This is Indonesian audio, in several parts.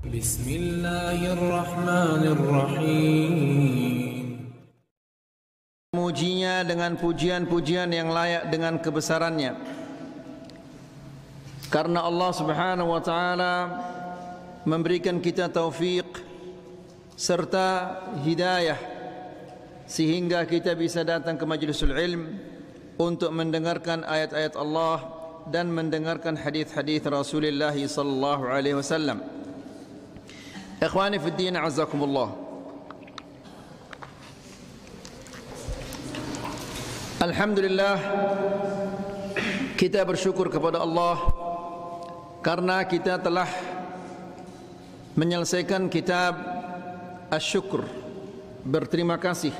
Bismillahirrahmanirrahim. Memujinya dengan pujian-pujian yang layak dengan kebesarannya, karena Allah Subhanahu wa ta'ala memberikan kita taufik serta hidayah sehingga kita bisa datang ke majlisul ilm untuk mendengarkan ayat-ayat Allah dan mendengarkan hadis-hadis Rasulullah sallallahu alaihi wasallam. Ikhwani fid din, azakumullah. Alhamdulillah, kita bersyukur kepada Allah karena kita telah menyelesaikan kitab Asy-Syukr, berterima kasih.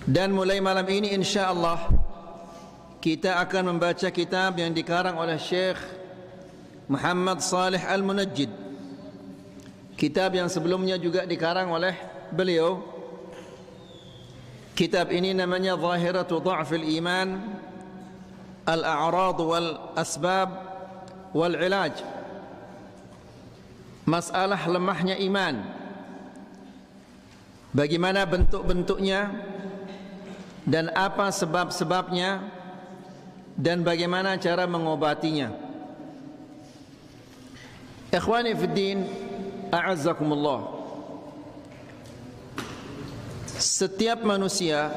Dan mulai malam ini insyaallah kita akan membaca kitab yang dikarang oleh Syekh Muhammad Salih Al-Munajjid. Kitab yang sebelumnya juga dikarang oleh beliau. Kitab ini namanya Zahiratu Dha'fil Iman, Al-A'rad wal Asbab wal Ilaj. Masalah lemahnya iman, bagaimana bentuk-bentuknya dan apa sebab-sebabnya dan bagaimana cara mengobatinya. Ikhwani fid din, a'azzakumullah. Setiap manusia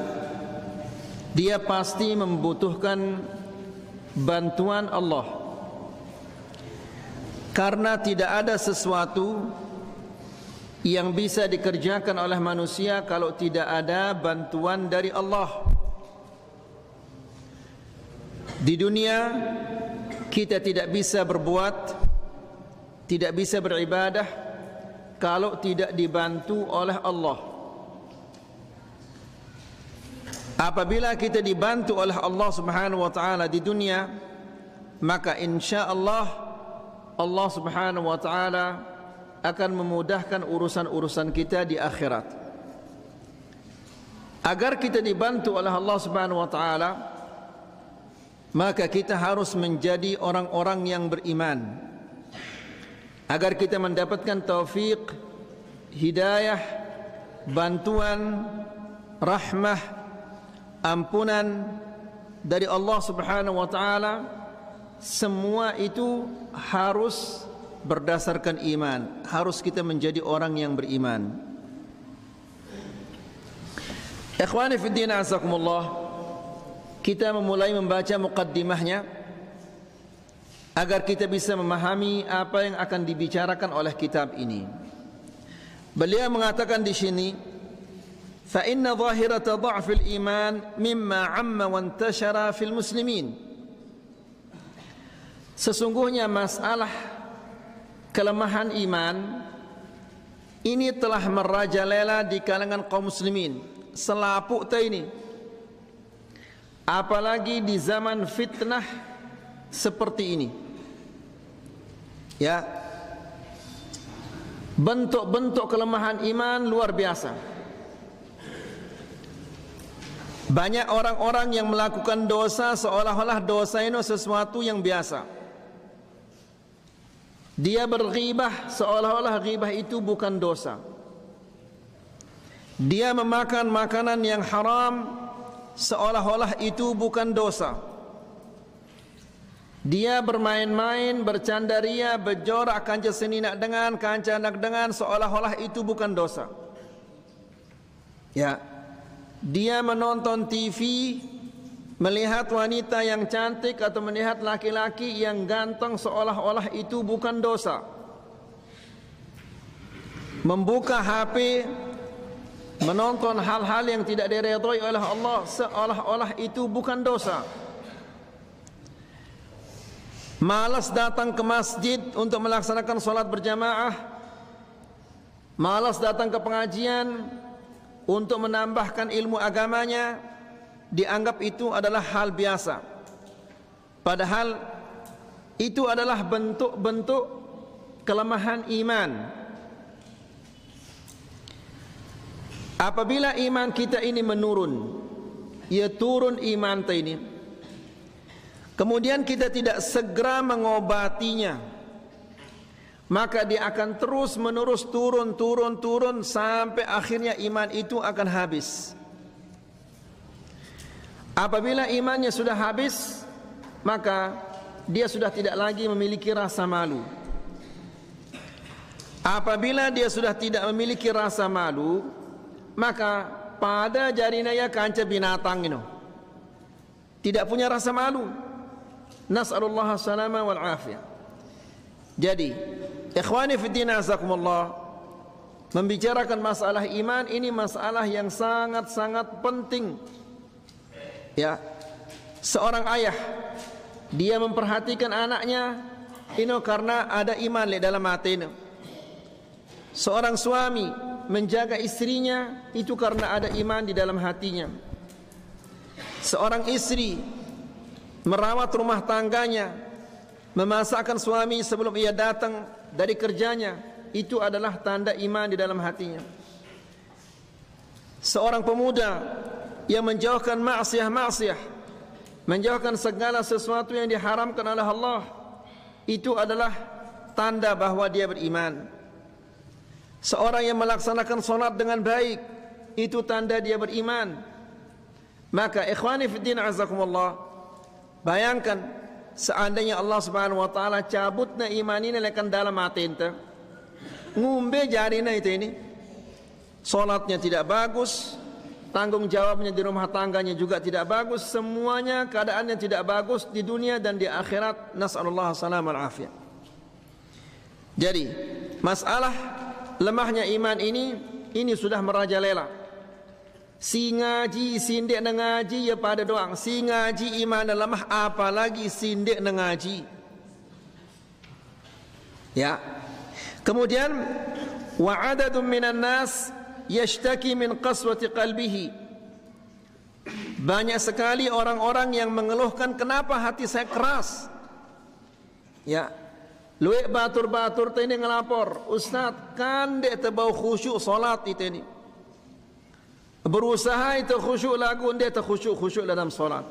dia pasti membutuhkan bantuan Allah, karena tidak ada sesuatu yang bisa dikerjakan oleh manusia kalau tidak ada bantuan dari Allah. Di dunia kita tidak bisa berbuat, tidak bisa beribadah kalau tidak dibantu oleh Allah. Apabila kita dibantu oleh Allah Subhanahu wa ta'ala di dunia, maka insyaallah Allah Subhanahu wa ta'ala akan memudahkan urusan-urusan kita di akhirat. Agar kita dibantu oleh Allah Subhanahu wa ta'ala, maka kita harus menjadi orang-orang yang beriman. Agar kita mendapatkan taufik, hidayah, bantuan, rahmah, ampunan dari Allah Subhanahu wa ta'ala, semua itu harus berdasarkan iman. Harus kita menjadi orang yang beriman. Ikhwani fid din, azakumullah. Kita memulai membaca muqaddimahnya agar kita bisa memahami apa yang akan dibicarakan oleh kitab ini. Beliau mengatakan di sini, fa inna zahirata dha'fil iman mimma 'amma wa intashara fil muslimin. Sesungguhnya masalah kelemahan iman ini telah merajalela di kalangan kaum muslimin selaput ini, apalagi di zaman fitnah seperti ini. Ya, bentuk-bentuk kelemahan iman luar biasa. Banyak orang-orang yang melakukan dosa seolah-olah dosa itu sesuatu yang biasa. Dia berghibah seolah-olah ghibah itu bukan dosa. Dia memakan makanan yang haram seolah-olah itu bukan dosa. Dia bermain-main, bercandaria, berjorak kanca seninak dengan, kanca nak dengan, seolah-olah itu bukan dosa. Ya, dia menonton TV, melihat wanita yang cantik atau melihat laki-laki yang ganteng seolah-olah itu bukan dosa. Membuka HP, menonton hal-hal yang tidak diridhai oleh Allah seolah-olah itu bukan dosa. Malas datang ke masjid untuk melaksanakan salat berjamaah, malas datang ke pengajian untuk menambahkan ilmu agamanya, dianggap itu adalah hal biasa. Padahal itu adalah bentuk-bentuk kelemahan iman. Apabila iman kita ini menurun, ia turun iman kita ini, kemudian kita tidak segera mengobatinya, maka dia akan terus menerus turun sampai akhirnya iman itu akan habis. Apabila imannya sudah habis, maka dia sudah tidak lagi memiliki rasa malu. Apabila dia sudah tidak memiliki rasa malu, maka pada jarinaya kanca binatang ini tidak punya rasa malu. Nas'alullah salama wal afiyah. Jadi, ikhwani fiddin azakumullah, membicarakan masalah iman ini masalah yang sangat-sangat penting. Ya, seorang ayah dia memperhatikan anaknya ini karena ada iman di dalam hatinya. Seorang suami menjaga istrinya itu karena ada iman di dalam hatinya. Seorang istri merawat rumah tangganya, memasakkan suami sebelum ia datang dari kerjanya, itu adalah tanda iman di dalam hatinya. Seorang pemuda yang menjauhkan maksiat, menjauhkan segala sesuatu yang diharamkan oleh Allah, itu adalah tanda bahwa dia beriman. Seorang yang melaksanakan solat dengan baik, itu tanda dia beriman. Maka ikhwani fiddin azakumullah, bayangkan seandainya Allah Subhanahu wa taala cabutna iman ini lekan dalam hati ente, ngumbe jarina itu ini, solatnya tidak bagus, tanggung jawabnya di rumah tangganya juga tidak bagus, semuanya keadaannya tidak bagus di dunia dan di akhirat. Nas'alullah salam wal afiyah. Jadi masalah lemahnya iman ini sudah merajalela. Si ngaji sindik ngaji ya pada doang. Si ngaji iman lemah, apalagi sindik ngaji. Ya. Kemudian wa adadun minan nas yashtaki min qaswati qalbihi. Banyak sekali orang-orang yang mengeluhkan, kenapa hati saya keras. Ya. Luek batur-batur ini ngelapor, Ustaz kan dek terbau khusyuk solat itu ini. Berusaha itu khusyuk lagu, dia terkhusyuk dalam solat.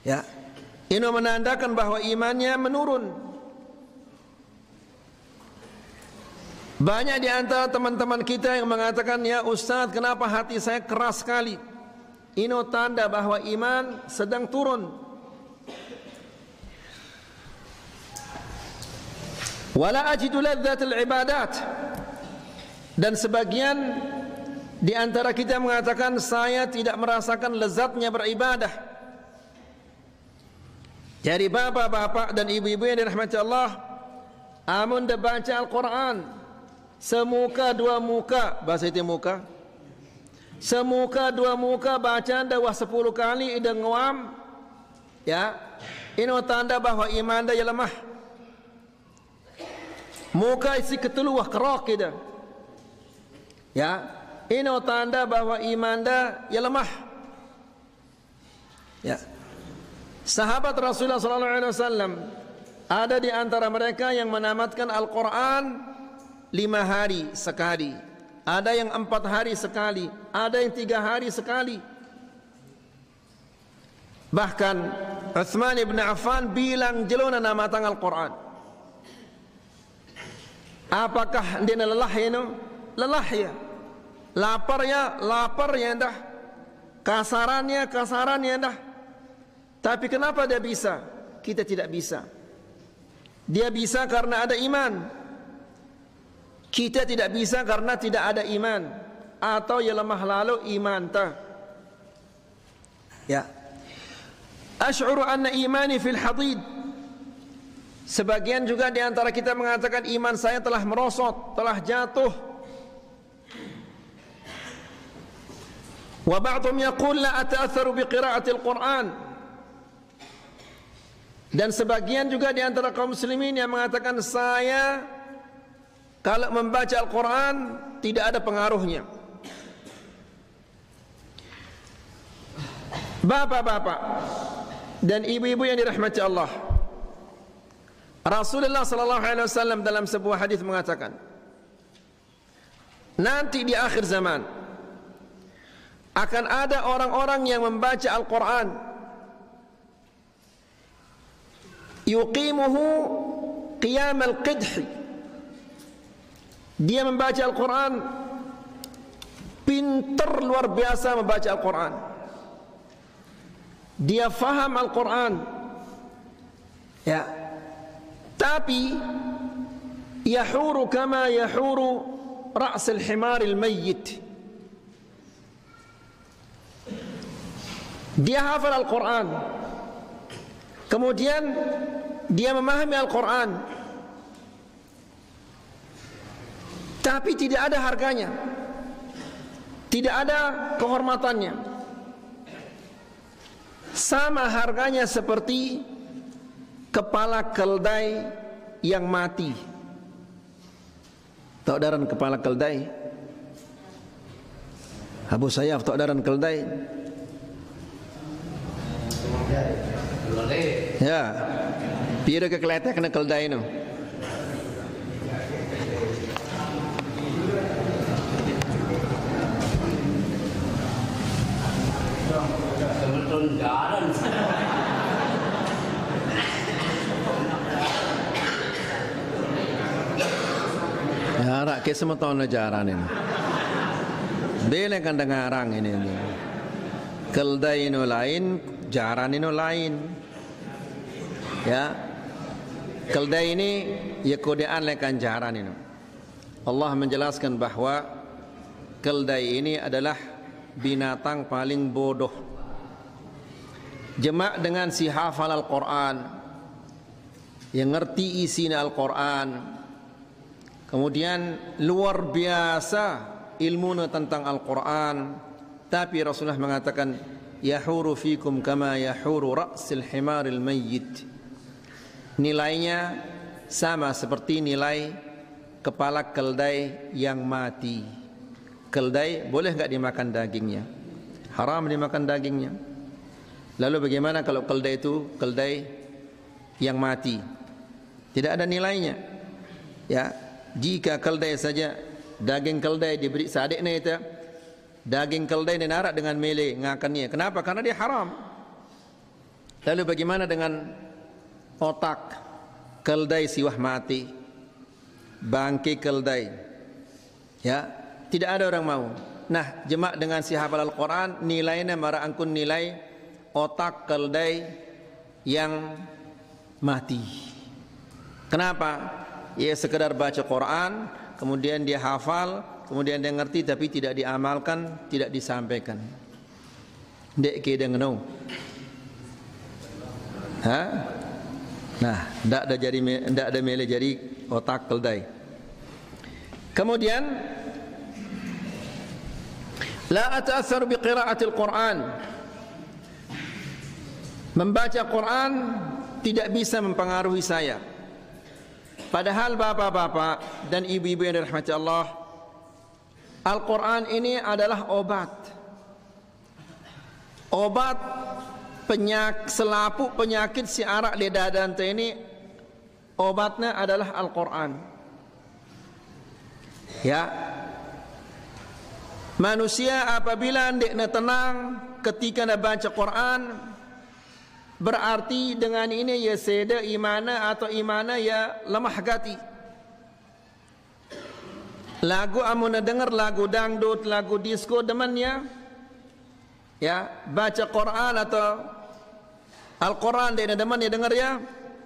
Ya. Ini menandakan bahwa imannya menurun. Banyak di antara teman-teman kita yang mengatakan, ya Ustaz kenapa hati saya keras sekali. Ini tanda bahwa iman sedang turun. Wala ajidu ladzatul ibadat. Dan sebagian di antara kita mengatakan, saya tidak merasakan lezatnya beribadah. Jadi bapak-bapak dan ibu-ibu yang dirahmati Allah, amun dah baca Al-Quran semuka dua muka, bahasa itu muka, semuka dua muka bacaan dah 10 kali ida ngawam, ya, ini tanda bahwa iman dah ya lemah. Muka isi ketuluh kerok ida, ya, ini tanda bahwa iman dah ya lemah. Ya. Sahabat Rasulullah SAW ada di antara mereka yang menamatkan Al-Quran 5 hari sekali, ada yang 4 hari sekali, ada yang 3 hari sekali. Bahkan Uthman ibn Affan bilang jelona namatan Al-Quran. Apakah dia lelah ini? Lelah ya. Laparnya dah. Kasarannya dah. Tapi kenapa dia bisa? Kita tidak bisa. Dia bisa karena ada iman. Kita tidak bisa karena tidak ada iman. Atau ya lemah lalu iman ta. Ya. Ash'uru anna imani fil hadid. Sebagian juga di antara kita mengatakan iman saya telah merosot, telah jatuh. Wa ba'dhum yaqul la ata'atharu bi qira'atil Qur'an. Dan sebagian juga di antara kaum muslimin yang mengatakan, saya kalau membaca Al-Quran tidak ada pengaruhnya. Bapak-bapak dan ibu-ibu yang dirahmati Allah, Rasulullah SAW dalam sebuah hadis mengatakan, nanti di akhir zaman akan ada orang-orang yang membaca Al-Quran, yuqimuhu qiyam al-qidhi. Dia membaca Al-Quran, pintar luar biasa membaca Al-Quran. Dia faham Al-Quran, ya. Tapi yahuru kama yahuru ra's al-himar al-mayyit. Dia hafal Al-Quran, kemudian dia memahami Al-Quran, tapi tidak ada harganya, tidak ada kehormatannya. Sama harganya seperti kepala keldai yang mati. Tahu daran kepala keldai? Abu Sayyaf tahu daran keldai? Ya, pira ke keletek kena keldai no. Jaran. Jarak ke semua tahun jaran ini. Bela kan dengarang ini. Keldai ini lain, jaran ini lain. Ya, keldai ini ya kodean lekan jaran ini. Allah menjelaskan bahwa keldai ini adalah binatang paling bodoh. Jema' dengan si hafal Al-Quran, yang ngerti isinya Al-Quran, kemudian luar biasa ilmunya tentang Al-Quran, tapi Rasulullah mengatakan yahuru fikum kama yahuru ra'sil himaril mayyit. Nilainya sama seperti nilai kepala keldai yang mati. Keldai boleh enggak dimakan dagingnya? Haram dimakan dagingnya. Lalu bagaimana kalau keldai itu keldai yang mati? Tidak ada nilainya. Ya, jika keldai saja, daging keldai diberi sadiknya itu, daging keldai dinarak dengan mele ngakannya. Kenapa? Karena dia haram. Lalu bagaimana dengan otak keldai siwah mati, bangkai keldai? Ya, tidak ada orang mau. Nah, jema' dengan si hafal Al-Quran, nilainya mara angkun nilai otak keldai yang mati. Kenapa? Ya sekedar baca Quran, kemudian dia hafal, kemudian dia ngerti, tapi tidak diamalkan, tidak disampaikan. Dek ke dia ngeno. Ha? Nah, ndak ada mele jadi otak keldai. Kemudian la ata'athar bi qira'atil Quran. Membaca Quran tidak bisa mempengaruhi saya. Padahal bapak-bapak dan ibu-ibu yang dirahmati Allah, Al-Quran ini adalah obat. Obat selaput penyakit si arak lidah dan ini, obatnya adalah Al-Quran. Ya, manusia apabila ndekna tenang ketika nak baca Quran, berarti dengan ini ya seda imana atau imana ya lemah gati. Lagu amun dengar lagu dangdut, lagu disco demannya, ya baca Quran atau Al-Quran dia demannya dengar ya,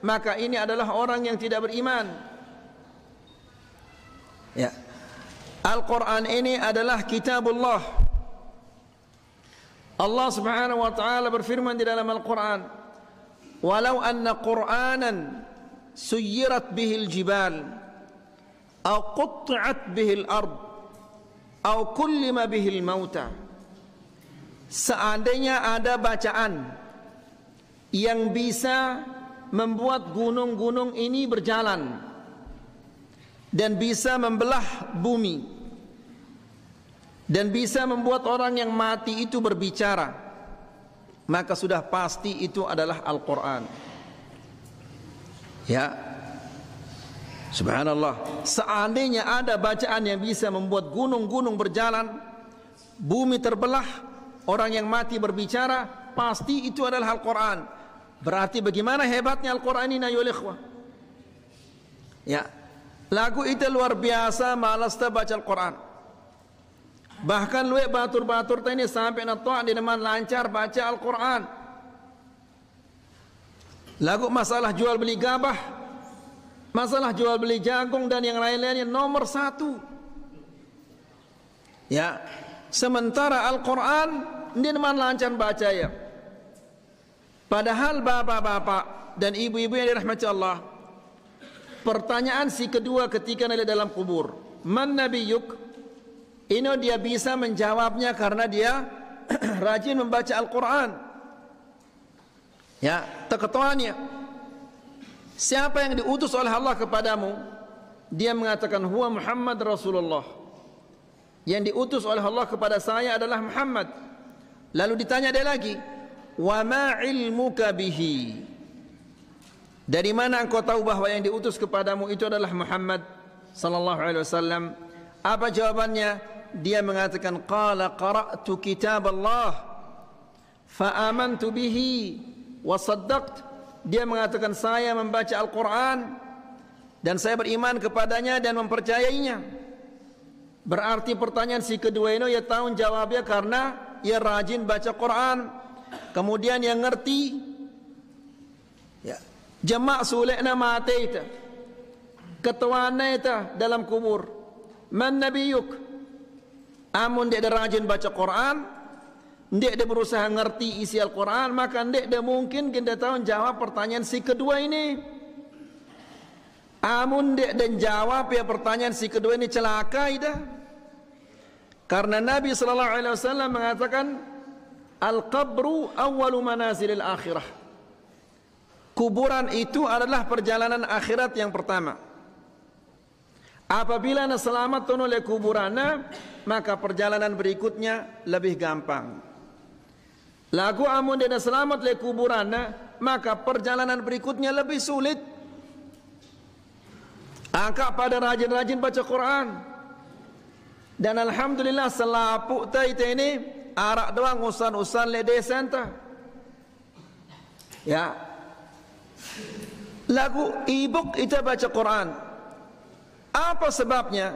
maka ini adalah orang yang tidak beriman. Ya, Al-Quran ini adalah kitabullah. Allah Subhanahu wa taala berfirman di dalam Al-Quran, "Walau anna Qur'anan suyirat bihil jibal, aw qut'at bihil ard, aw kullima bihil mauta." Seandainya ada bacaan yang bisa membuat gunung-gunung ini berjalan dan bisa membelah bumi, dan bisa membuat orang yang mati itu berbicara, maka sudah pasti itu adalah Al-Quran. Ya, subhanallah, seandainya ada bacaan yang bisa membuat gunung-gunung berjalan, bumi terbelah, orang yang mati berbicara, pasti itu adalah Al-Quran. Berarti bagaimana hebatnya Al-Quran ini, ya ikhwah. Ya, lagu itu luar biasa malas ta baca Al-Quran. Bahkan luwe batur-batur ta ini sampai natua di deman lancar baca Al-Quran. Lagu masalah jual beli gabah, masalah jual beli jagung dan yang lain-lainnya nomor 1. Ya, sementara Al-Quran dia deman lancar baca ya. Padahal bapak-bapak dan ibu-ibu yang dirahmati Allah, pertanyaan si kedua ketika ada dalam kubur, man nabiyuk? Ini dia bisa menjawabnya karena dia rajin membaca Al-Quran. Ya, keketuaannya, siapa yang diutus oleh Allah kepadamu? Dia mengatakan huwa Muhammad Rasulullah. Yang diutus oleh Allah kepada saya adalah Muhammad. Lalu ditanya dia lagi, wa ma ilmuka bihi? Dari mana engkau tahu bahwa yang diutus kepadamu itu adalah Muhammad sallallahu alaihi wasallam? Apa jawabannya? Dia mengatakan qala qara'tu kitab Allah fa amantu bihi wa saddaqt. Dia mengatakan saya membaca Al-Quran dan saya beriman kepadanya dan mempercayainya. Berarti pertanyaan si kedua ini ya tahu jawabnya karena ia rajin baca Quran. Kemudian yang ngerti ya, jama' sulekna mate ita, ketuana ita dalam kubur, man nabiyuk? Amun dia rajin baca Quran, dia berusaha ngerti isi Al-Quran, maka dia mungkin kita tahu jawab pertanyaan si kedua ini. Amun dia dan jawab ya pertanyaan si kedua ini celaka ida. Karena Nabi sallallahu alaihi wasallam mengatakan al-qabru awwalu manazilil akhirah. Kuburan itu adalah perjalanan akhirat yang pertama. Apabila anda selamat oleh kuburannya, maka perjalanan berikutnya lebih gampang. Lagu amun dia selamat oleh kuburannya, maka perjalanan berikutnya lebih sulit. Angka pada rajin-rajin baca Quran. Dan alhamdulillah selapuk ta ita ini arak doang usan-usan le desa enta. Ya. Lagu ibuk ita baca Quran. Apa sebabnya?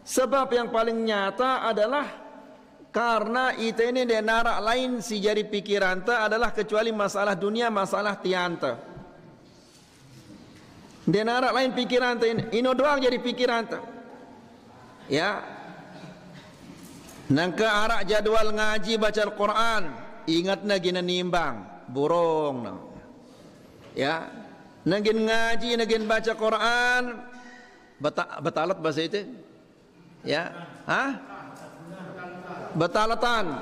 Sebab yang paling nyata adalah karena ita ini dia narak lain si jari pikiran ta adalah kecuali masalah dunia, masalah tianta. Dia narak lain pikiran ta ini doang jadi pikiran ta. Ya. Nangka arak jadwal ngaji baca Al-Quran, ingatna gina nimbang, burung. Ya, nagin ngaji, nagin baca Quran, batalat bahasa itu, ya, batalatan,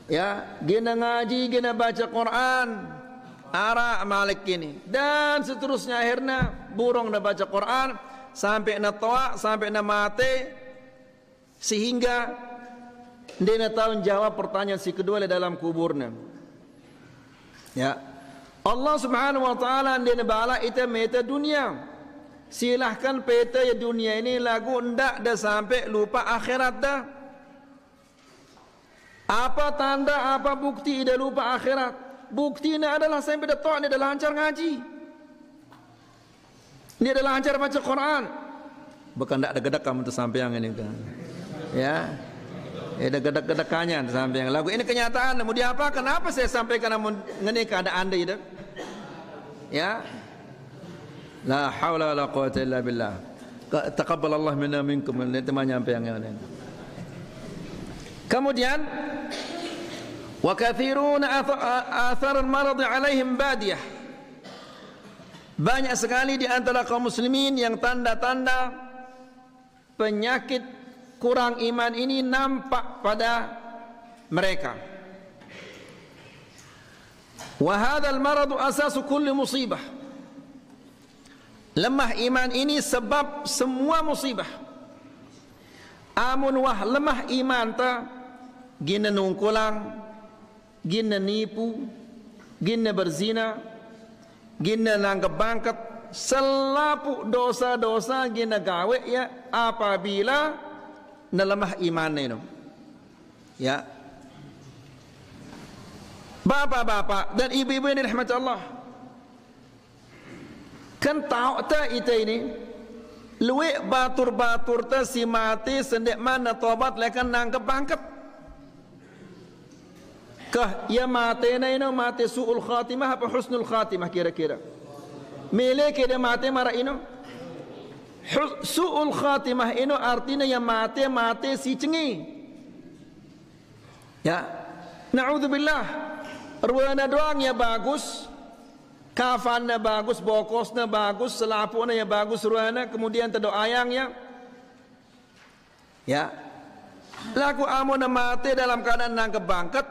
ya, gina ngaji, gina baca Quran, arak malik ini, dan seterusnya akhirnya burung dah baca Quran sampai na toa, sampai na mate, sehingga dia nak tahu jawab pertanyaan si kedua di dalam kuburnya. Ya, Allah Subhanahu Wa Taala dia nak bala ita meta dunia. Silahkan peta ya dunia ini lagu ndak dah sampai lupa akhirat dah. Apa tanda, apa bukti ida lupa akhirat? Buktinya adalah sampai dah tok dia dah lancar ngaji. Dia dah lancar baca Quran. Bukan ndak ada gedak kamu tu sampai yang ini kan. Ya. Ada gedak-gedakannya sampai yang lagu ini kenyataan. Mau diapa? Kenapa saya sampaikan namun ngene keadaan anda ya? La haula wala quwwata illa billah. Taqabbal Allah minna minkum. Ini teman nyampe yang ini. Kemudian wa katsiruna athar al-marad 'alaihim badiyah. Banyak sekali di antara kaum muslimin yang tanda-tanda penyakit kurang iman ini nampak pada mereka. Wa hadzal maradu asasu kulli musibah. Lemah iman ini sebab semua musibah. Amun wah lemah iman ta gina nungkulang, gina nipu, gina berzina, gina nanggap bangkat, selapu dosa-dosa gina gawe ya apabila na lemah iman itu. Ya. Bapak-bapak dan ibu-ibu yang dirahmati Allah, Kan tahu tak ita ini luwe batur-batur ta si mati sendek mana tobat lekan nangkep bangkep. Kah ya mati na ino mati su'ul khatimah apa husnul khatimah kira-kira? Mele ke dia mati mara ino? Su'ul khatimah ino artinya yang mati si cengi. Ya, na'udzubillah. Ruana doang ya bagus, kafannya bagus, bokosnya bagus, selapuna ya bagus ruana, kemudian terdoa ayangnya. Ya, laku amuna mati dalam keadaan nangkep bangket.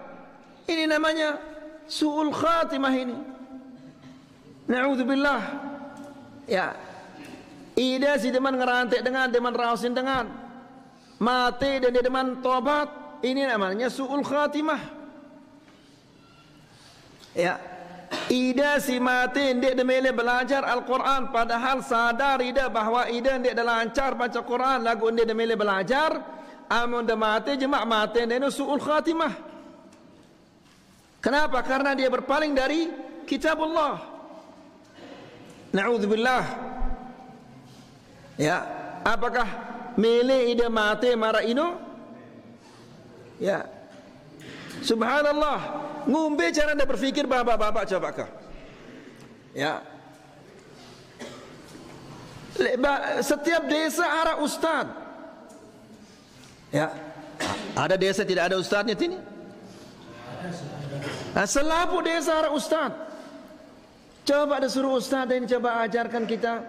Ini namanya su'ul khatimah ini. Na'udzubillah. Ya, ida si deman ngerantai dengan, deman rausin dengan, mati dan dia deman tobat. Ini namanya su'ul khatimah. Ya, ida si mati dia demele belajar Al-Quran, padahal sadar ida bahwa ida dia dah lancar baca Quran, lagu dia demele belajar, amun dah mati jemak mati dia itu su'ul khatimah. Kenapa? Karena dia berpaling dari kitabullah. Na'udzubillah. Ya, apakah mele ida mati mara ino? Ya, subhanallah. Ngumbe cara anda berfikir bapak-bapak coba kah? Ya. Setiap desa ada ustaz. Ya. Ada desa tidak ada ustaznya sini? Selapu desa ada ustaz. Coba ada suruh ustaz dan coba ajarkan kita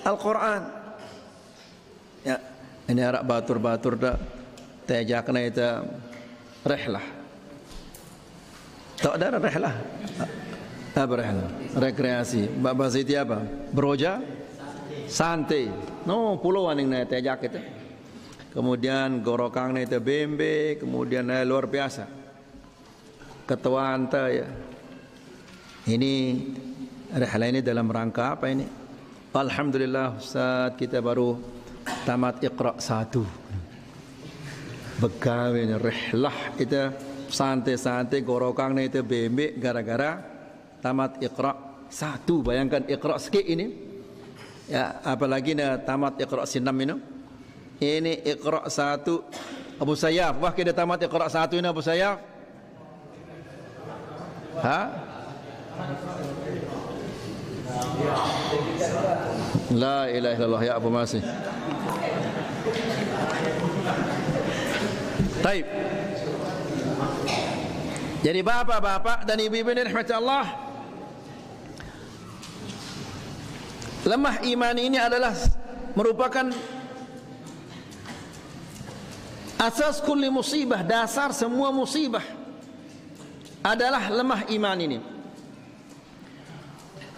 Al-Quran. Ya. Ini arak batur-batur dah. Tejakna itu rehlah. Tak ada rehlah. Apa rehlah? Rekreasi. Bahasa itu apa? Beroja? Santai. No, pulauan yang naik tejak itu. Kemudian gorokang itu bembe, kemudian luar biasa. Ketua anta ya. Ini rehlah ini dalam rangka apa ini? Alhamdulillah Ustaz kita baru tamat Iqra 1. Begawe rehlah itu santai-santai gorokang itu bembe gara-gara tamat Iqra 1. Bayangkan Iqra sikit ini. Ya, apalagi na tamat Iqra 6 ini. Ini Iqra 1 Abu Sayyaf. Wah kita tamat Iqra 1 ini Abu Sayyaf. Ha? La ilaha illallah ya Abu Masih. Baik. Jadi bapak-bapak dan ibu-ibu yang dirahmati Allah, lemah iman ini adalah merupakan asas kulli musibah, dasar semua musibah adalah lemah iman ini.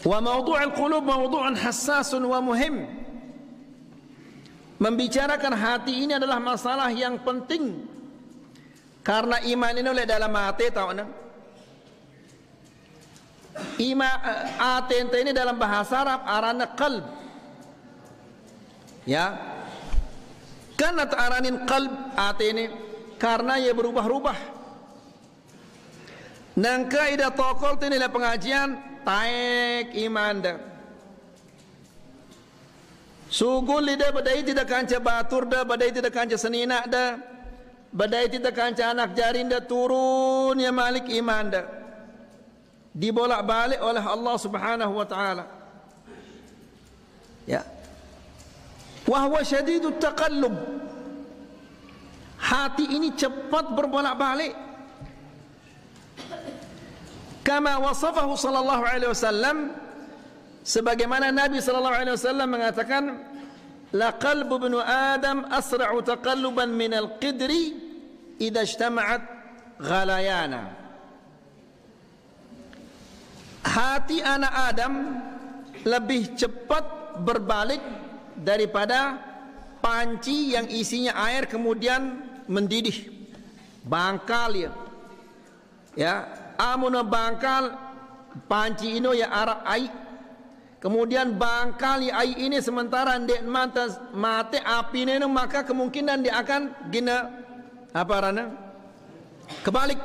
Wa mawdu'ul qulub mawdu'un hassasun wa muhim. Membicarakan hati ini adalah masalah yang penting. Karena iman ini oleh dalam hati tahu nak? Hati ini dalam bahasa Arab arana qalb. Ya. Karena aranin qalb hati ini karena ia berubah-ubah. Nangka ida tokol ini lah pengajian taek iman dah. Sugul lidah badai tidak kanca batur dah, badai tidak kanca senina dah. Badai tidak kanca anak jarin dah turun ya malik iman dah. Dibolak-balik oleh Allah Subhanahu wa taala. Ya. Wa huwa syadidut taqallub. Hati ini cepat berbolak-balik. Kama wasafahu sallallahu alaihi wasallam, sebagaimana Nabi sallallahu alaihi wasallam mengatakan, la qalbu ibnu Adam asra'u taqalluban min al-qidri idza ijtama'at ghalayana. Hati anak Adam lebih cepat berbalik daripada panci yang isinya air kemudian mendidih. Bangkal ya. Ya, amun bangkal panci ino ya arak air. Kemudian bangkal ya air ini sementara ndek mate api ini maka kemungkinan dia akan gina apa rana? Kebalik.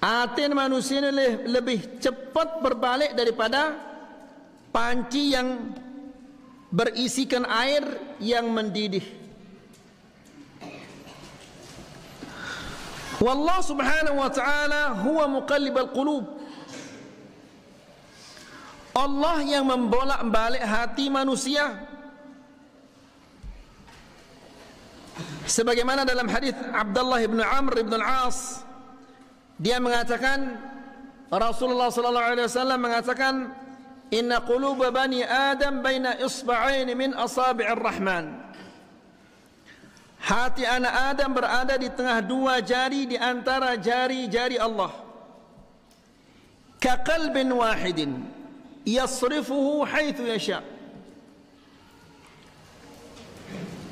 Aten manusia ini lebih cepat berbalik daripada panci yang berisikan air yang mendidih. Wallah subhanahu wa ta'ala huwa muqallibal qulub. Allah yang membolak-balik hati manusia. Sebagaimana dalam hadis Abdullah bin Amr bin Al-As, dia mengatakan, Rasulullah sallallahu alaihi wasallam mengatakan, inna quluba bani Adam baina isba'ain min asabi'ir rahman. Hati anak Adam berada di tengah dua jari di antara jari-jari Allah. Ka qalbin wahidin yasrifuhu haitsu yasha.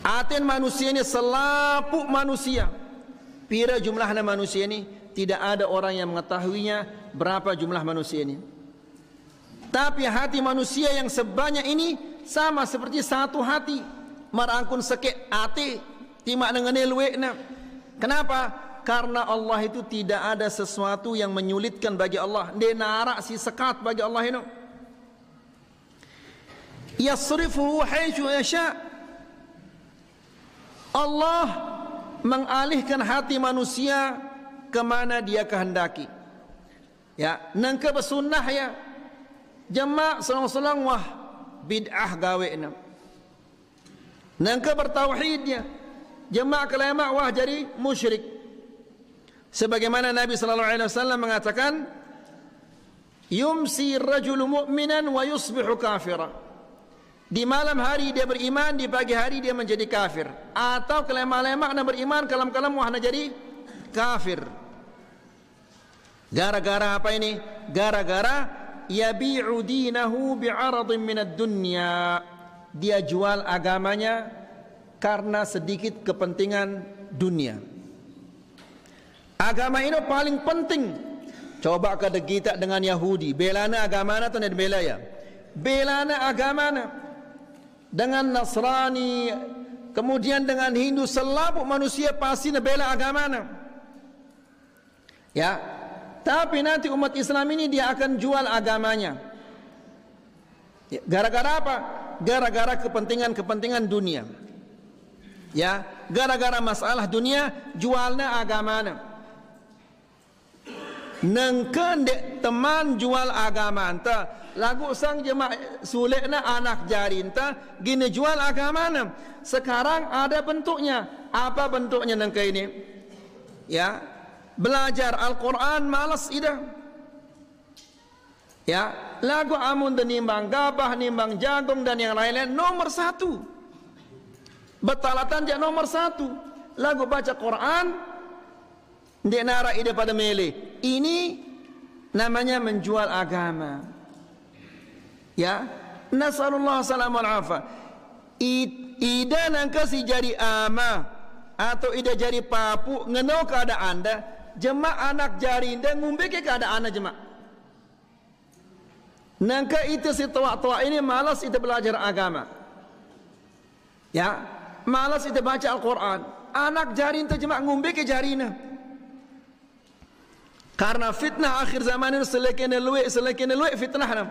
Hati manusia ini selapuk manusia. Pira jumlahnya manusia ini, tidak ada orang yang mengetahuinya berapa jumlah manusia ini. Tapi hati manusia yang sebanyak ini sama seperti satu hati. Marangkun sekek hati timak dengan luwekna. Kenapa? Karena Allah itu tidak ada sesuatu yang menyulitkan bagi Allah. Dia narak si sekat bagi Allah ini. Yasrifuhu haitsu yasha. Allah mengalihkan hati manusia kemana dia kehendaki. Ya, nangka bersunnah ya. Jemaah selang-selang wah bid'ah gawe'na. Nangka bertauhidnya. Jemaah kelema wah jadi musyrik. Sebagaimana Nabi sallallahu alaihi wasallam mengatakan, yumsi rajulu mu'minan wa yusbihu kafira. Di malam hari dia beriman, di pagi hari dia menjadi kafir. Atau kelema-lema nak beriman, kalam-kalam wah nak jadi kafir. Gara-gara apa ini? Gara-gara yabi'u dinahu bi'aradin minad dunya. Dia jual agamanya karena sedikit kepentingan dunia. Agama ini paling penting. Coba kada kita dengan Yahudi, belana agamana atau tidak bela ya? Belana agamana. Dengan Nasrani, kemudian dengan Hindu, selapuk manusia pasti bela agamana. Ya, tapi nanti umat Islam ini dia akan jual agamanya. Gara-gara apa? Gara-gara kepentingan dunia. Ya, gara-gara masalah dunia jualnya agamana. Nengkendek teman jual agama anta lagu sang jemaah sulekna anak jari anta gini jual agama na. Sekarang ada bentuknya. Apa bentuknya nengke ini? Ya, belajar Al-Quran malas ida. Ya, lagu amun dan nimbang gabah, nimbang jagung dan yang lain-lain nomor satu. Betalatan dia nomor satu. Lagu baca Quran dia nara ide pada mele. Ini namanya menjual agama. Ya, nasallallahu salam wal afa. Ida nangka si jari ama atau ida jari papu ngeno keadaan anda jemaah anak jari anda ngumbe ke keadaan anda jemaah. Nangka itu si tua-tua ini malas ida belajar agama. Ya, malas ida baca Al-Quran. Anak jari anda jemaah ngumbe ke jari anda. Karena fitnah akhir zaman ini selekin luwe fitnah nam.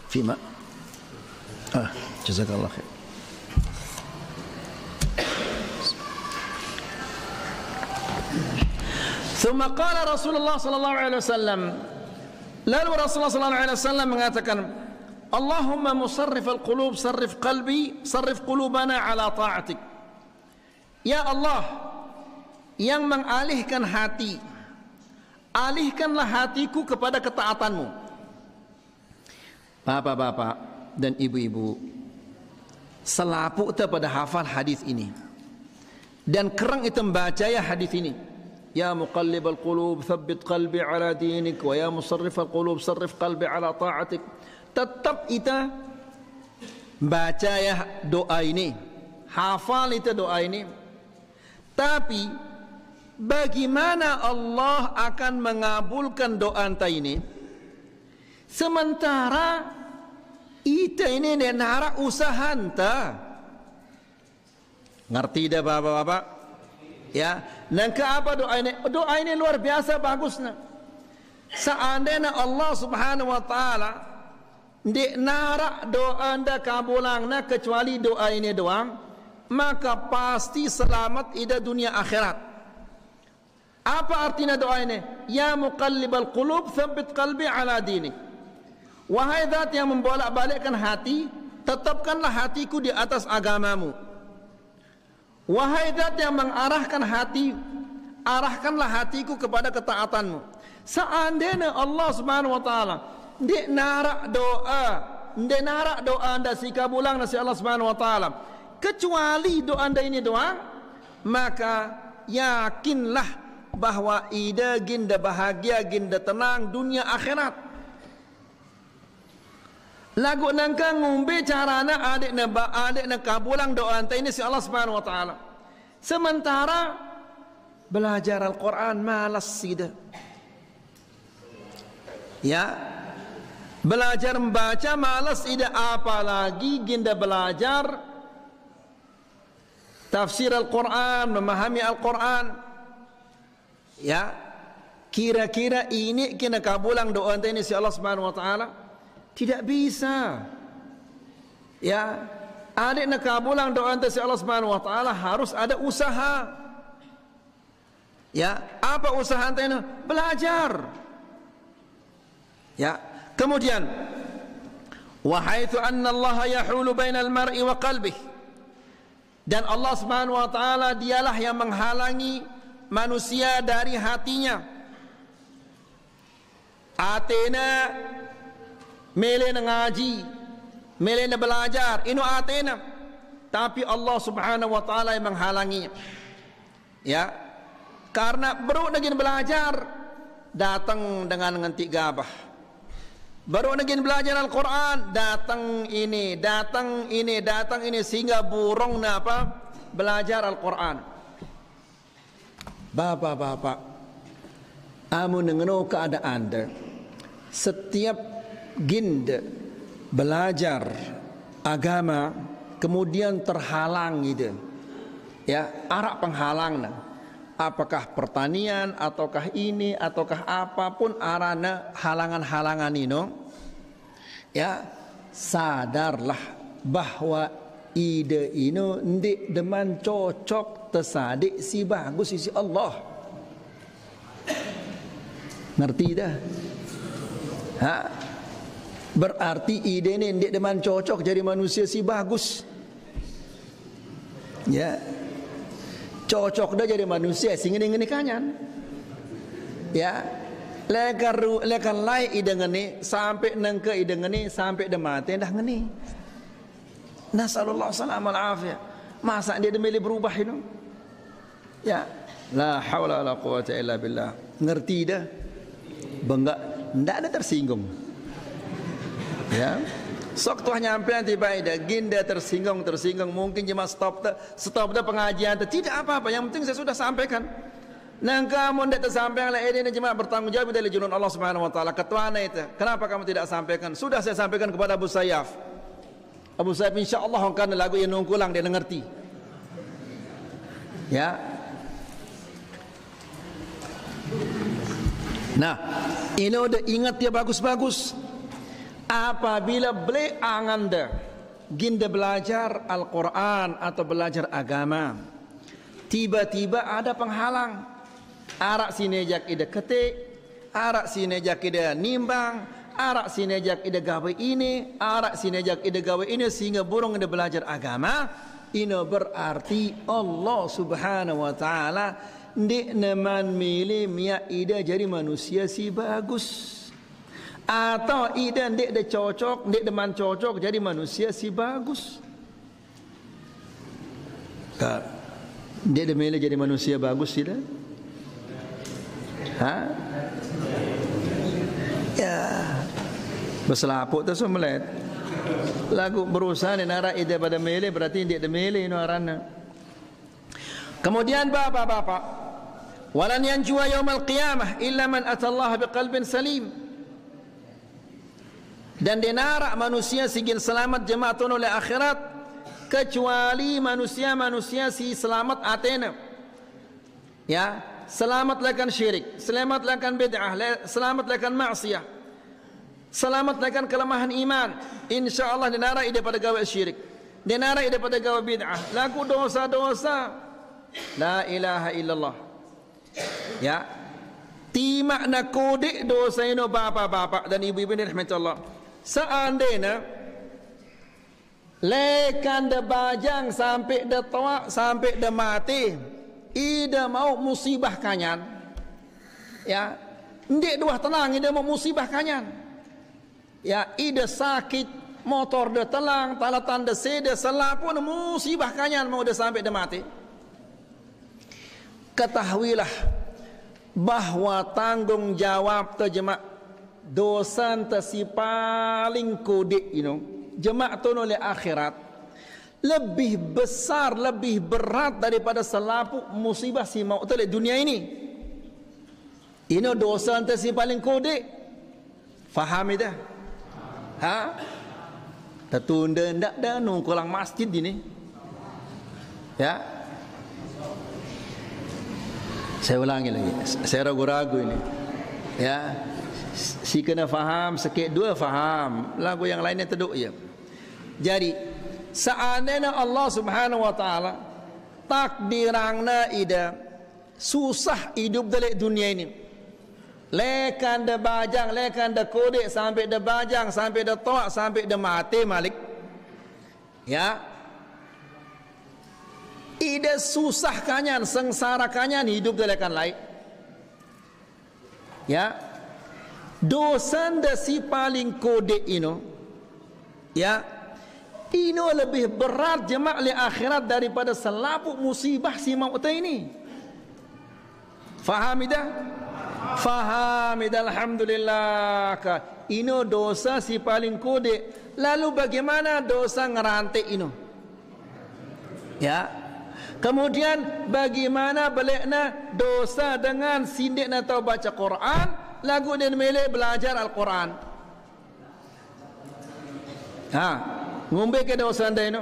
Fima. Jazakallah khair. ثم قال رسول الله صلى الله عليه وسلم. Lalu Rasulullah sallallahu alaihi wasallam mengatakan, Allahumma musarrif al-qulub sarrif qalbi sarrif qulubana ala ta'atik. Ya Allah yang mengalihkan hati, alihkanlah hatiku kepada ketaatanmu. Bapak-bapak dan ibu-ibu, selapuk kita pada hafal hadis ini dan kerang itu membaca ya hadis ini. Ya muqallibal qulub thabbit qalbi ala dinik wa ya musarrifal qulub sarrif qalbi ala ta'atik. Tetap kita baca ya doa ini, hafal itu doa ini. Tapi bagaimana Allah akan mengabulkan doa anta ini sementara ita ini nara usaha anta? Ngerti dah bapak-bapak? Ya, nangka apa doa ini? Doa ini luar biasa bagusnya. seandainya Allah Subhanahu wa taala ndik narak doa anda kabulangna kecuali doa ini doang, maka pasti selamat ida dunia akhirat. Apa artinya doa ini? Ya muqallibal qulub tsabbit qalbi ala dinik. Wahai zat yang membolak-balikkan hati, tetapkanlah hatiku di atas agamamu. Wahai zat yang mengarahkan hati, arahkanlah hatiku kepada ketaatanmu. Seandainya Allah Subhanahu wa taala ndik narak doa anda si kabulang nasi Allah Subhanahu wa taala, kecuali doa anda ini doang, maka yakinlah bahwa ida ginda bahagia, ginda tenang dunia akhirat. Lagu nangka ngumbe carana adik na kabulang doa anda ini si Allah Subhanahu wa taala. Sementara belajar Al-Quran malas sida. Ya, belajar membaca malas ida, apalagi ginda belajar tafsir Al-Quran, memahami Al-Quran. Ya, kira-kira ini kena kabulang doa anda ini si Allah Subhanahu wa taala? Tidak bisa. Ya, adik nak kabulang doa anda si Allah Subhanahu wa taala harus ada usaha. Ya, apa usaha anda ini? Belajar. Ya, kemudian wa haitsu anna Allah yahulu bainal mar'i wa qalbihi, dan Allah Subhanahu wa taala dialah yang menghalangi manusia dari hatinya. Atena mele ngaji, mele belajar, inu atena, tapi Allah Subhanahu wa taala yang menghalanginya. Ya, karena baru lagi belajar datang dengan ngentik gabah. Baru lagi belajar Al-Quran, datang ini, sehingga burung apa? Belajar Al-Quran. Bapak-bapak, amu nengeno keadaan anda. Setiap ginda belajar agama, kemudian terhalang gitu. Ya, arak penghalang. Apakah pertanian, ataukah ini, ataukah apapun arana halangan-halangan ini, ya, sadarlah bahwa ide ini ndik deman cocok tersadik si bagus isi Allah. Ngerti dah? Ha? Berarti ide ini ndik deman cocok jadi manusia si bagus. Ya, cocok dah jadi manusia singini kanyan. Ya, lekan lai ide ngeni sampai nengke ide ngeni sampai demate dah ngeni. Nasallallahu salam wal afiyah. Masa dia demeli berubah ini? Ya, la haula wala quwata illa billah. Ngerti dah? Bangga, ndak ada tersinggung. Ya. Sok tuah nyampe tiba ida ginda tersinggung mungkin cuma stop dah pengajian tidak apa-apa, yang penting saya sudah sampaikan. Nang kamu tidak tersampaikan lah ini cuma bertanggung jawab dari junun Allah Subhanahu wa taala. Ketuana itu, kenapa kamu tidak sampaikan? Sudah saya sampaikan kepada Abu Sayyaf. Abu Sayyaf insyaallah kan lagu yang nungkulang dia ngerti. Ya. Nah, ini udah ingat dia bagus-bagus. Apabila beli anganda ginda belajar Al-Quran atau belajar agama, tiba-tiba ada penghalang. Arak sinejak ida ketik, arak sinejak ida nimbang, arak sinejak ida gawe ini, arak sinejak ida gawe ini, sehingga burung ida belajar agama. Ini berarti Allah Subhanahu wa taala ndik neman milih mia ida jadi manusia si bagus. Atau ida ndik de cocok, ndik deman cocok jadi manusia si bagus. Ndik de milih jadi manusia bagus tidak? Ha? Ya, berselaput tu semelet. Lagu berusaha ni nara ida pada milih berarti ndik de milih no arana. Kemudian bapak-bapak, walan yanjua yaumal qiyamah illa man atallaha biqalbin salim. Dan dinara manusia sigin selamat jemaatun oleh akhirat kecuali manusia si selamat atena. Ya, selamat lakan syirik, selamat lakan bid'ah, selamat lakan maksiyah, selamat lakan kelemahan iman. InsyaAllah dia narai daripada gawe syirik, dia narai daripada gawe bid'ah, laku dosa-dosa. La ilaha illallah. Ya, timak nak kodek dosa ini bapak-bapak dan ibu-ibu ni rahmatullah. Seandainya lekan de bajang sampai de tua sampai de mati, ida mau musibah kanyan. Ya, ndik dua tenang ida mau musibah kanyan. Ya, ida sakit, motor de telang, talatan de sede, selapun musibah kanyan mau de sampai de mati. Ketahuilah bahwa tanggung jawab terjemah dosa si paling kodek jemaah tu oleh akhirat lebih besar, lebih berat daripada selaput musibah si maut oleh dunia ini. Ini dosa si paling kodek. Faham itu? Ha? Tertunda ndak dah nungkulang masjid ini. Ya. Saya ulangi lagi, saya ragu-ragu ini. Ya, si kena faham, sikit dua faham, lagu yang lainnya terduk ya. Jadi, seandainya Allah Subhanahu Wa Taala takdirangna ida susah hidup dalam dunia ini, lekan de bajang, lekan de kodek sampai de bajang, sampai de toak, sampai de mati malik. Ya. Ida susah kanyan, sengsara kanyan hidup dalekan lain. Ya, dosa si paling kode ino, ya, ino lebih berat jemaah li akhirat daripada selaput musibah si maut ini. Faham ida? Faham ida, alhamdulillah. Ino dosa si paling kode. Lalu bagaimana dosa ngerantai ino? Ya. Kemudian bagaimana baliknya dosa dengan sindik nak tahu baca Quran, lagu dan melek belajar Al-Quran. Ha, ngumbe ke dosa anda ini?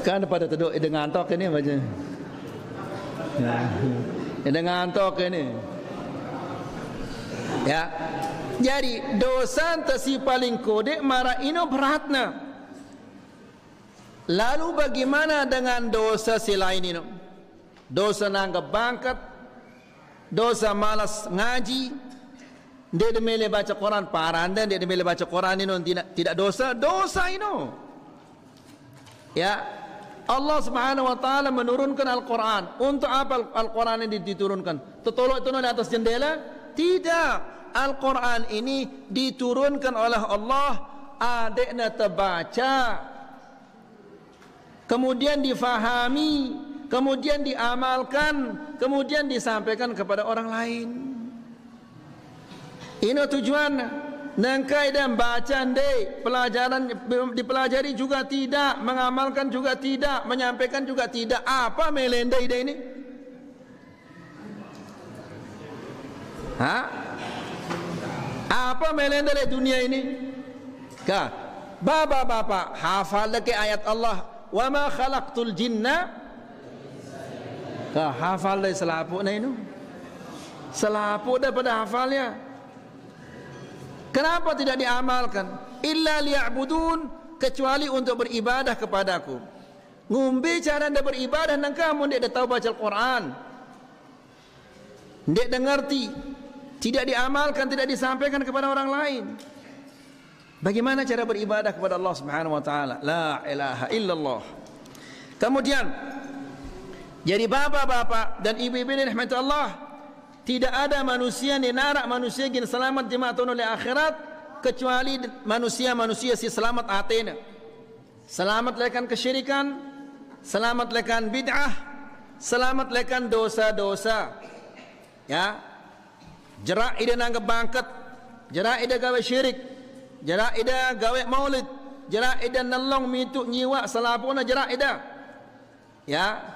Kan pada terduk dengan tok ini baca. Dengan tok ini. Ya. Jadi dosa si paling kodek mara ino beratna. Lalu bagaimana dengan dosa si lain ini? Dosa nanggap bangkat, dosa malas ngaji, dia demele baca Quran, paranda dia demele baca Quran ini tidak dosa, dosa ini. Ya, Allah Subhanahu Wa Taala menurunkan Al-Quran. Untuk apa Al-Quran ini diturunkan? Tertolak itu di atas jendela? Tidak. Al-Quran ini diturunkan oleh Allah, adiknya terbaca, kemudian difahami, kemudian diamalkan, kemudian disampaikan kepada orang lain. Ini tujuan. Nangkai dan bacaan deh, pelajaran dipelajari juga tidak, mengamalkan juga tidak, menyampaikan juga tidak. Apa melenda ide ini? Ha? Apa melenda di dunia ini? Kah? Bapak-bapak hafal lagi ayat Allah, wa ma khalaqtul jinna. Kah hafal lagi selaput ini? Selaput daripada hafalnya. Kenapa tidak diamalkan? Illa liya'budun, kecuali untuk beribadah kepadaku. Ngumbi cara anda beribadah dan kamu tidak tahu baca Al-Quran, tidak mengerti, tidak diamalkan, tidak disampaikan kepada orang lain. Bagaimana cara beribadah kepada Allah Subhanahu Wa Taala? La ilaha illallah. Kemudian, jadi bapak-bapak dan ibu-ibu ini rahmatullah, tidak ada manusia ni narak manusia gin selamat jemaatun oleh akhirat kecuali manusia-manusia si selamat atena. Selamat lekan kesyirikan, selamat lekan bid'ah, selamat lekan dosa-dosa. Ya. Jerak ida nanggap bangkat, jerak ida gawe syirik, jerak ida gawe maulid, jerak ida nelong mituk nyiwa selapuna jerak ida. Ya.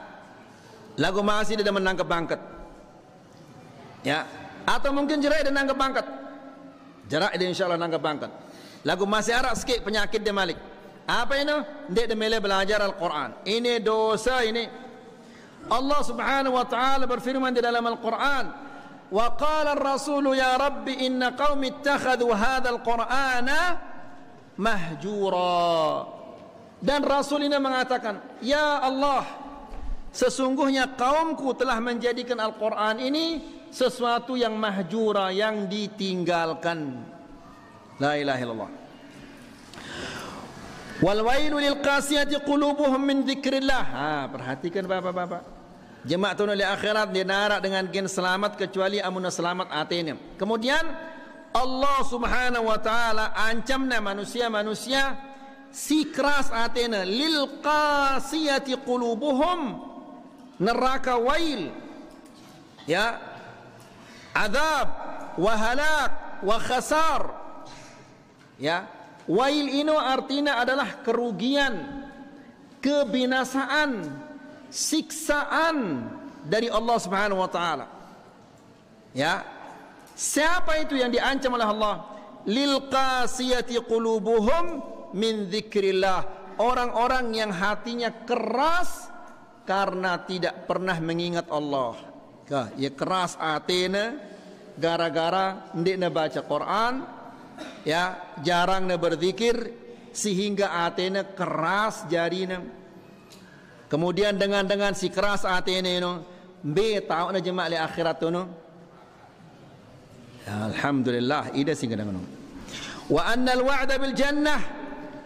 Lagu masih ida menangkap bangkat. Ya, atau mungkin jerak dia nanggap bangkat. Jerak dia insyaallah nanggap bangkat. Lagu masih arak sikit penyakit dia malik. Apa ini? Dia mele belajar Al-Quran. Ini dosa ini. Allah Subhanahu wa taala berfirman di dalam Al-Quran, "Wa qala ar-rasul ya rabbi inna qaumi ittakhadhu hadzal qur'ana mahjura." Dan Rasul ini mengatakan, "Ya Allah, sesungguhnya kaumku telah menjadikan Al-Quran ini sesuatu yang mahjura, yang ditinggalkan." La ilaha illallah. Wal wailu lil qasiyati qulubuhum min dzikrillah. Perhatikan bapak-bapak. Jemaah tunul akhirat dia narak dengan gen selamat kecuali amun selamat atenya. Kemudian Allah Subhanahu wa taala ancamna manusia-manusia si keras atena lil qasiyati qulubuhum, neraka wail, ya, azab wa halak wa khasar, ya. Wail ini artinya adalah kerugian, kebinasaan, siksaan dari Allah Subhanahu wa taala. Ya. Siapa itu yang diancam oleh Allah? Lil qasiyati qulubuhum min dzikrillah. Orang-orang yang hatinya keras karena tidak pernah mengingat Allah. Ya keras hatena gara-gara ndekna baca Quran, ya jarang na berzikir sehingga hatena keras jarina. Kemudian dengan si keras hatena itu be tahu na jemaah li akhirat tu no. Alhamdulillah ida sehingga dengan wa anna al-wa'da bil jannah,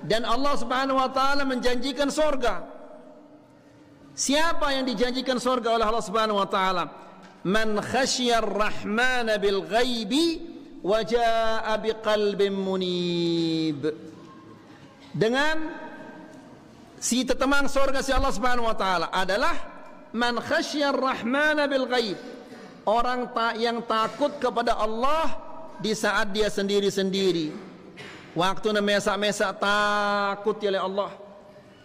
dan Allah Subhanahu wa taala menjanjikan surga. Siapa yang dijanjikan surga oleh Allah Subhanahu wa taala? Man khasyar rahman bil ghaibi wa jaa biqalbin munib. Dengan si tetemang surga si Allah Subhanahu wa taala adalah man khasyar rahman bil ghaib, orang yang takut kepada Allah di saat dia sendiri-sendiri. Waktu mesa-mesa takut oleh Allah.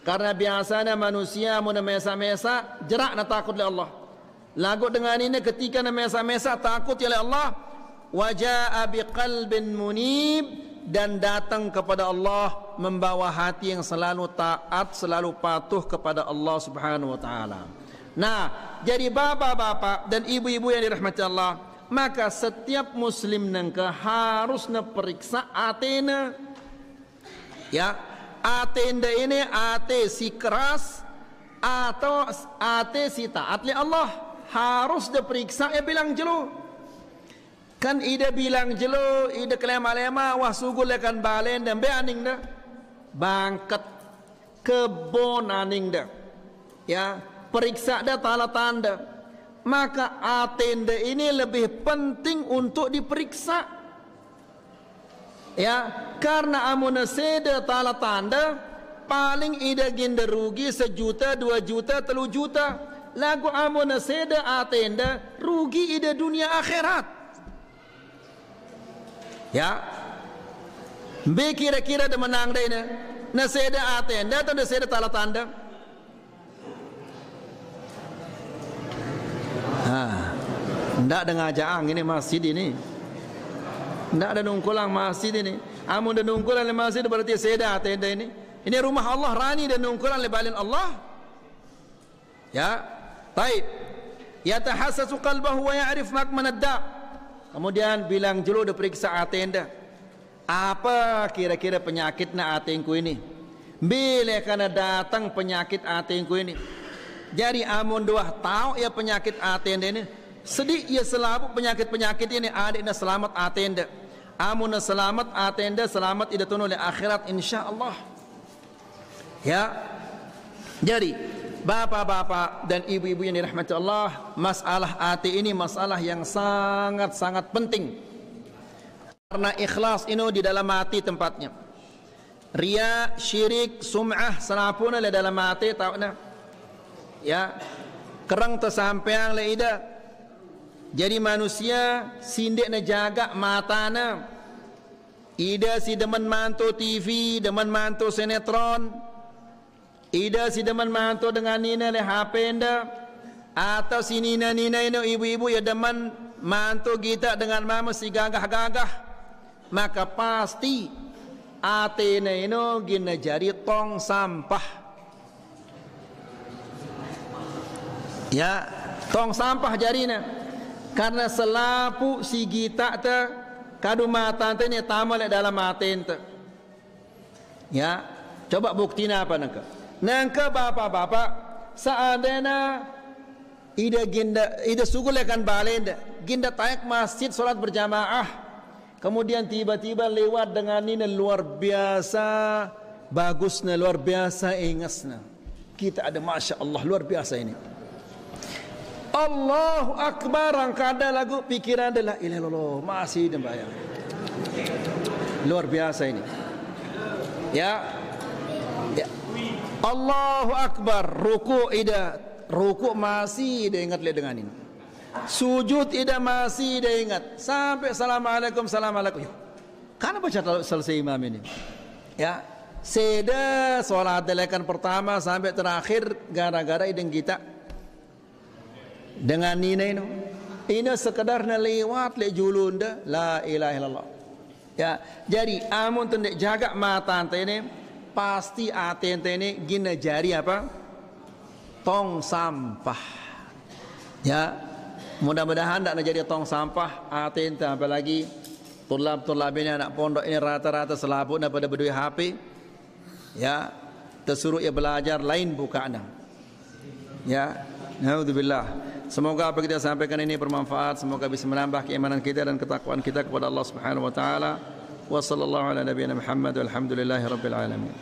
Karena biasanya manusia mun mesa-mesa jerak na takut oleh Allah. Lagu dengan ini ketika mesa-mesa takut oleh Allah, wajaa biqalbin munib, dan datang kepada Allah membawa hati yang selalu taat, selalu patuh kepada Allah Subhanahu wa taala. Nah, jadi bapak-bapak dan ibu-ibu yang dirahmati Allah, maka setiap muslim nengka harus periksa atena. Ya, atenda ini ate si keras atau ate si taat li Allah, harus diperiksa. Ya bilang jelo. Kan ida bilang jelo, ida kelema-lema wah sugul lekan balen dan be aning dah. Bangkat kebon aning dah. Ya, periksa dah tanda-tanda. Maka atenda ini lebih penting untuk diperiksa. Ya, karena amun seda tanda-tanda paling ida ginda rugi 1 juta, 2 juta, 3 juta. Lagu amun seda atenda rugi ida dunia akhirat. Ya, be kira-kira dah menang dah ini. Na seda atenda atau na seda tanda-tanda? Ndak ada ngajang ini masjid ini. Ndak ada nungkulang masjid ini. Amun ada nungkulang di masjid berarti seda tenda ini. Ini rumah Allah rani dan nungkulang di balin Allah. Ya, baik. Yatahassasu qalbahu wa ya'rif makman ad-da'. Kemudian bilang jelo diperiksa atenda. Apa kira-kira penyakitnya atengku ini? Bila kana datang penyakit atengku ini. Jadi amun doah tahu ya penyakit atenda ini, sedih ya selamat penyakit-penyakit ini adiknya selamat atenda. Amun selamat atenda selamat ida tunu di akhirat insyaallah. Ya. Jadi bapak-bapak dan ibu-ibu yang dirahmati Allah, masalah hati ini masalah yang sangat-sangat penting. Karena ikhlas ini di dalam hati tempatnya. Riya, syirik, sum'ah selapuna di dalam hati tahu na. Ya, kerang tersampeang le ida. Jadi manusia sindik na jaga matana. Ida si demen mantu TV, demen mantu sinetron. Ida si demen mantu dengan nina le HP anda. Atau si nina-nina ini ibu-ibu ya demen mantu kita dengan mama si gagah-gagah. Maka pasti atena ino gina jari tong sampah. Ya, tong sampah jarina. Karena selapu si gita te kadu mata te ni tamal dalam maten te. Ya, coba buktinya apa nangka? Nangka bapak-bapak seandainya ida sugulekan balenda, ginda tayak masjid solat berjamaah, kemudian tiba-tiba lewat dengan ini luar biasa bagusnya, luar biasa ingasnya. Kita ada masya Allah luar biasa ini. Allahu Akbar, angkada lagu pikiran adalah ilallah masih dembayang. Luar biasa ini. Ya, ya. Allahu Akbar, ruku masih ida ingat dengan ini. Sujud ida masih ida ingat sampai assalamualaikum. Karena baca selesai imam ini. Ya, seda solat delekan pertama sampai terakhir gara-gara ideng kita dengan nina ini sekedar lewat le julunda la ilaha illallah. Ya, jadi amun tendek jaga mata ante ini pasti ate ente ini gina jari apa? Tong sampah. Ya, mudah-mudahan tidak jadi tong sampah ate ente, apalagi tulab ini anak pondok ini rata-rata selabut pada berdua HP. Ya, tersuruh ya belajar lain bukaan. Ya, naudzubillah. Semoga apa kita sampaikan ini bermanfaat, semoga bisa menambah keimanan kita dan ketakwaan kita kepada Allah Subhanahu wa taala. Wa sallallahu ala nabiyina Muhammad walhamdulillahi rabbil alamin.